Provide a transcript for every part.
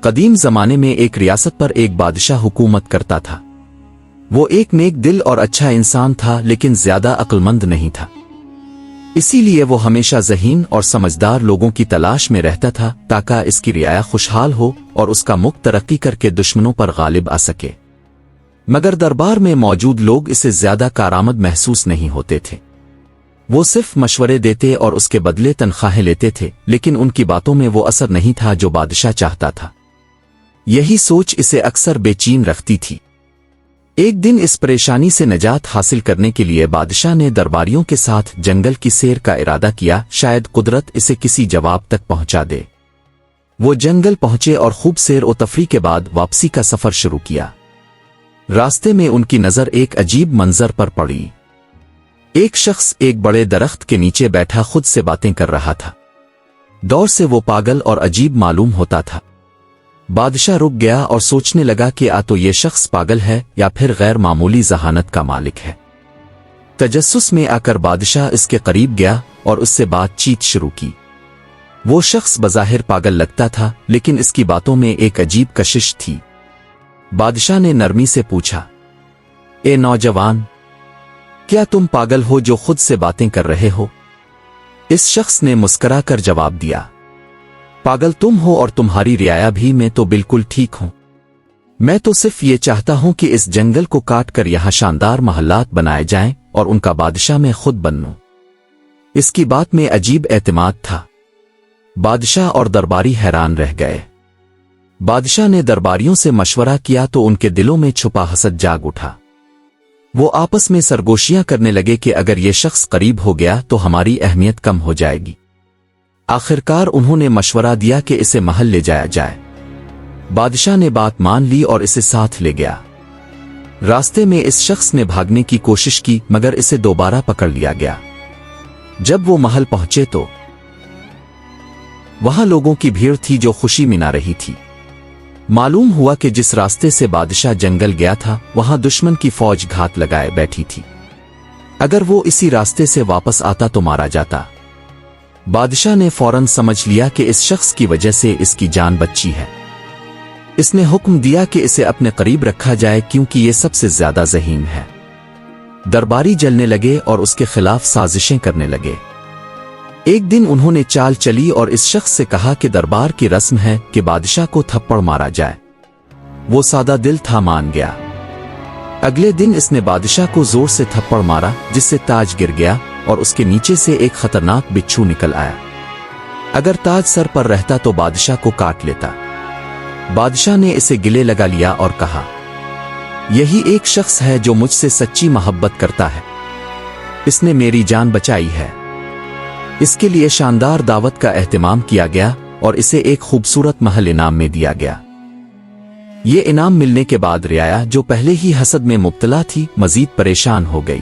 قدیم زمانے میں ایک ریاست پر ایک بادشاہ حکومت کرتا تھا۔ وہ ایک نیک دل اور اچھا انسان تھا، لیکن زیادہ عقل مند نہیں تھا۔ اسی لیے وہ ہمیشہ ذہین اور سمجھدار لوگوں کی تلاش میں رہتا تھا تاکہ اس کی رعایا خوشحال ہو اور اس کا ملک ترقی کر کے دشمنوں پر غالب آ سکے۔ مگر دربار میں موجود لوگ اسے زیادہ کارآمد محسوس نہیں ہوتے تھے۔ وہ صرف مشورے دیتے اور اس کے بدلے تنخواہیں لیتے تھے، لیکن ان کی باتوں میں وہ اثر نہیں تھا جو بادشاہ چاہتا تھا۔ یہی سوچ اسے اکثر بے چین رکھتی تھی۔ ایک دن اس پریشانی سے نجات حاصل کرنے کے لیے بادشاہ نے درباریوں کے ساتھ جنگل کی سیر کا ارادہ کیا، شاید قدرت اسے کسی جواب تک پہنچا دے۔ وہ جنگل پہنچے اور خوب سیر و تفریح کے بعد واپسی کا سفر شروع کیا۔ راستے میں ان کی نظر ایک عجیب منظر پر پڑی۔ ایک شخص ایک بڑے درخت کے نیچے بیٹھا خود سے باتیں کر رہا تھا۔ دور سے وہ پاگل اور عجیب معلوم ہوتا تھا۔ بادشاہ رک گیا اور سوچنے لگا کہ تو یہ شخص پاگل ہے یا پھر غیر معمولی ذہانت کا مالک ہے۔ تجسس میں آ کر بادشاہ اس کے قریب گیا اور اس سے بات چیت شروع کی۔ وہ شخص بظاہر پاگل لگتا تھا، لیکن اس کی باتوں میں ایک عجیب کشش تھی۔ بادشاہ نے نرمی سے پوچھا، اے نوجوان، کیا تم پاگل ہو جو خود سے باتیں کر رہے ہو؟ اس شخص نے مسکرا کر جواب دیا، پاگل تم ہو اور تمہاری رعایا بھی، میں تو بالکل ٹھیک ہوں۔ میں تو صرف یہ چاہتا ہوں کہ اس جنگل کو کاٹ کر یہاں شاندار محلات بنائے جائیں اور ان کا بادشاہ میں خود بنوں۔ اس کی بات میں عجیب اعتماد تھا۔ بادشاہ اور درباری حیران رہ گئے۔ بادشاہ نے درباریوں سے مشورہ کیا تو ان کے دلوں میں چھپا حسد جاگ اٹھا۔ وہ آپس میں سرگوشیاں کرنے لگے کہ اگر یہ شخص قریب ہو گیا تو ہماری اہمیت کم ہو جائے گی۔ آخرکار انہوں نے مشورہ دیا کہ اسے محل لے جایا جائے۔ بادشاہ نے بات مان لی اور اسے ساتھ لے گیا۔ راستے میں اس شخص نے بھاگنے کی کوشش کی، مگر اسے دوبارہ پکڑ لیا گیا۔ جب وہ محل پہنچے تو وہاں لوگوں کی بھیڑ تھی جو خوشی منا رہی تھی۔ معلوم ہوا کہ جس راستے سے بادشاہ جنگل گیا تھا وہاں دشمن کی فوج گھات لگائے بیٹھی تھی۔ اگر وہ اسی راستے سے واپس آتا تو مارا جاتا۔ بادشاہ نے فوراً سمجھ لیا کہ اس شخص کی وجہ سے اس کی جان بچی ہے۔ اس نے حکم دیا کہ اسے اپنے قریب رکھا جائے کیونکہ یہ سب سے زیادہ ذہین ہے۔ درباری جلنے لگے اور اس کے خلاف سازشیں کرنے لگے۔ ایک دن انہوں نے چال چلی اور اس شخص سے کہا کہ دربار کی رسم ہے کہ بادشاہ کو تھپڑ مارا جائے۔ وہ سادہ دل تھا، مان گیا۔ اگلے دن اس نے بادشاہ کو زور سے تھپڑ مارا جس سے تاج گر گیا اور اس کے نیچے سے ایک خطرناک بچھو نکل آیا۔ اگر تاج سر پر رہتا تو بادشاہ کو کاٹ لیتا۔ بادشاہ نے اسے گلے لگا لیا اور کہا، یہی ایک شخص ہے جو مجھ سے سچی محبت کرتا ہے۔ اس نے میری جان بچائی ہے۔ اس کے لیے شاندار دعوت کا اہتمام کیا گیا اور اسے ایک خوبصورت محل انعام میں دیا گیا۔ یہ انعام ملنے کے بعد رعایا جو پہلے ہی حسد میں مبتلا تھی مزید پریشان ہو گئی۔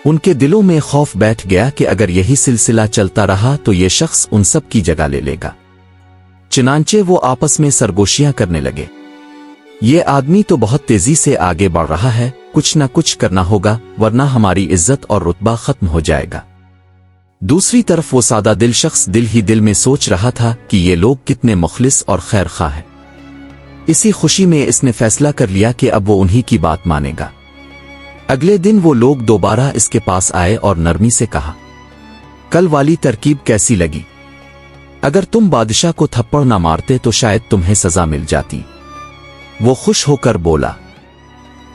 ان کے دلوں میں خوف بیٹھ گیا کہ اگر یہی سلسلہ چلتا رہا تو یہ شخص ان سب کی جگہ لے لے گا۔ چنانچہ وہ آپس میں سرگوشیاں کرنے لگے، یہ آدمی تو بہت تیزی سے آگے بڑھ رہا ہے، کچھ نہ کچھ کرنا ہوگا ورنہ ہماری عزت اور رتبہ ختم ہو جائے گا۔ دوسری طرف وہ سادہ دل شخص دل ہی دل میں سوچ رہا تھا کہ یہ لوگ کتنے مخلص اور خیر خواہ ہیں۔ اسی خوشی میں اس نے فیصلہ کر لیا کہ اب وہ انہی کی بات مانے گا۔ اگلے دن وہ لوگ دوبارہ اس کے پاس آئے اور نرمی سے کہا، کل والی ترکیب کیسی لگی؟ اگر تم بادشاہ کو تھپڑ نہ مارتے تو شاید تمہیں سزا مل جاتی۔ وہ خوش ہو کر بولا،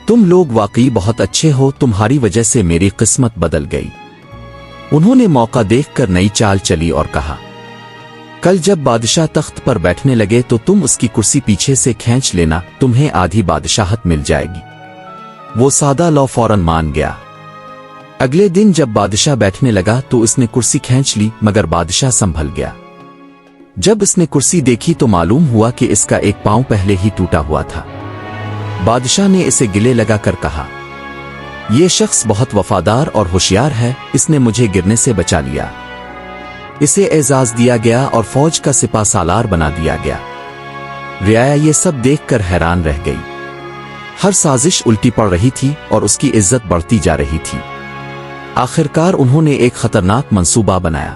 تم لوگ واقعی بہت اچھے ہو، تمہاری وجہ سے میری قسمت بدل گئی۔ انہوں نے موقع دیکھ کر نئی چال چلی اور کہا، کل جب بادشاہ تخت پر بیٹھنے لگے تو تم اس کی کرسی پیچھے سے کھینچ لینا، تمہیں آدھی بادشاہت مل جائے گی۔ وہ سادہ لو فوراً مان گیا۔ اگلے دن جب بادشاہ بیٹھنے لگا تو اس نے کرسی کھینچ لی، مگر بادشاہ سنبھل گیا۔ جب اس نے کرسی دیکھی تو معلوم ہوا کہ اس کا ایک پاؤں پہلے ہی ٹوٹا ہوا تھا۔ بادشاہ نے اسے گلے لگا کر کہا، یہ شخص بہت وفادار اور ہوشیار ہے، اس نے مجھے گرنے سے بچا لیا۔ اسے اعزاز دیا گیا اور فوج کا سپاہ سالار بنا دیا گیا۔ رعایا یہ سب دیکھ کر حیران رہ گئی۔ ہر سازش الٹی پڑ رہی تھی اور اس کی عزت بڑھتی جا رہی تھی۔ آخرکار انہوں نے ایک خطرناک منصوبہ بنایا۔